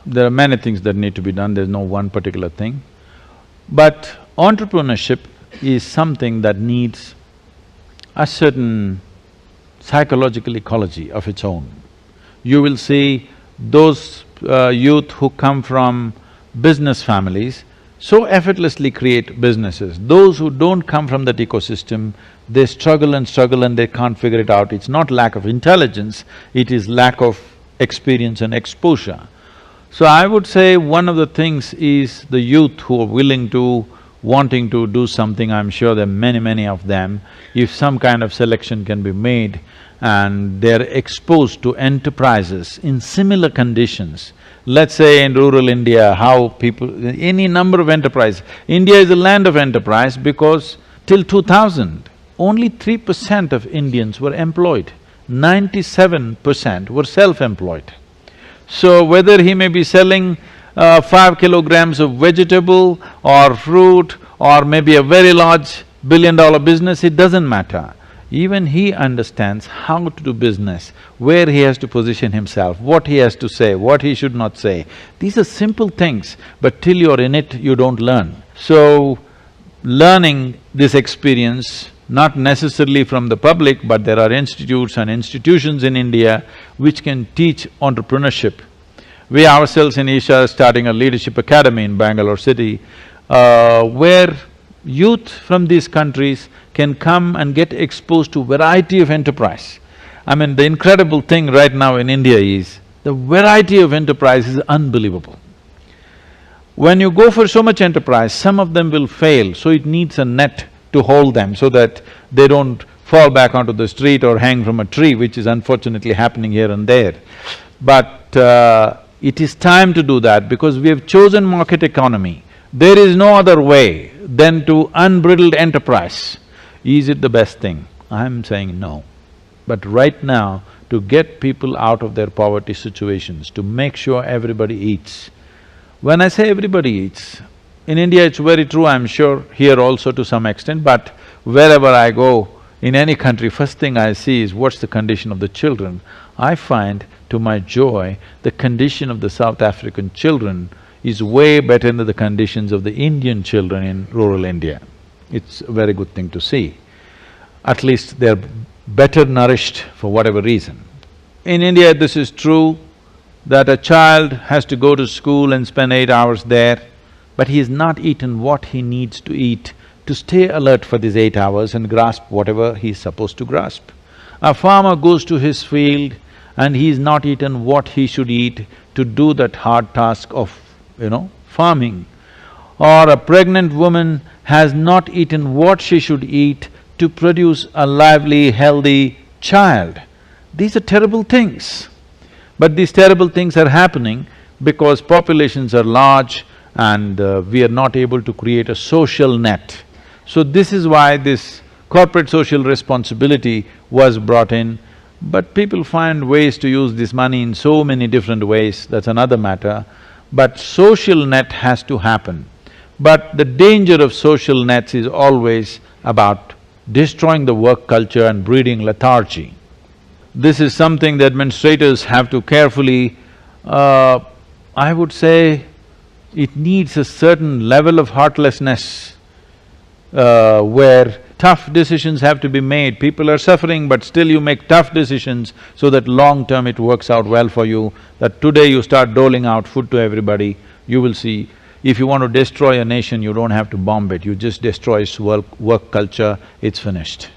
there are many things that need to be done, there's no one particular thing. But entrepreneurship is something that needs a certain psychological ecology of its own. You will see those youth who come from business families so effortlessly create businesses. Those who don't come from that ecosystem, they struggle and they can't figure it out. It's not lack of intelligence, it is lack of experience and exposure. So I would say one of the things is the youth who are willing to, wanting to do something, I'm sure there are many of them, if some kind of selection can be made and they're exposed to enterprises in similar conditions. Let's say in rural India, how people… any number of enterprise. India is a land of enterprise because till 2000, only 3% of Indians were employed, 97% were self-employed. So whether he may be selling 5 kilograms of vegetable or fruit or maybe a very large billion-dollar business, it doesn't matter. Even he understands how to do business, where he has to position himself, what he has to say, what he should not say. These are simple things, but till you're in it, you don't learn. So, learning this experience, not necessarily from the public, but there are institutes and institutions in India which can teach entrepreneurship. We ourselves in Isha are starting a leadership academy in Bangalore city, where youth from these countries can come and get exposed to variety of enterprise. I mean, the incredible thing right now in India is, the variety of enterprise is unbelievable. When you go for so much enterprise, some of them will fail, so it needs a net to hold them so that they don't fall back onto the street or hang from a tree, which is unfortunately happening here and there. But it is time to do that because we have chosen market economy. There is no other way than to unbridled enterprise. Is it the best thing? I'm saying no. But right now, to get people out of their poverty situations, to make sure everybody eats. When I say everybody eats, in India it's very true, I'm sure, here also to some extent, but wherever I go, in any country, first thing I see is what's the condition of the children. I find, to my joy, the condition of the South African children is way better than the conditions of the Indian children in rural India. It's a very good thing to see. At least they're better nourished for whatever reason. In India, this is true that a child has to go to school and spend 8 hours there, but he's not eaten what he needs to eat to stay alert for these 8 hours and grasp whatever he's supposed to grasp. A farmer goes to his field and he's not eaten what he should eat to do that hard task of, farming. Or a pregnant woman has not eaten what she should eat to produce a lively, healthy child. These are terrible things. But these terrible things are happening because populations are large and we are not able to create a social net. So this is why this corporate social responsibility was brought in, but people find ways to use this money in so many different ways, that's another matter. But social net has to happen. But the danger of social nets is always about destroying the work culture and breeding lethargy. This is something the administrators have to carefully… I would say it needs a certain level of heartlessness where tough decisions have to be made. People are suffering, but still you make tough decisions so that long-term it works out well for you, that today you start doling out food to everybody, you will see. If you want to destroy a nation, you don't have to bomb it, you just destroy its work culture, it's finished.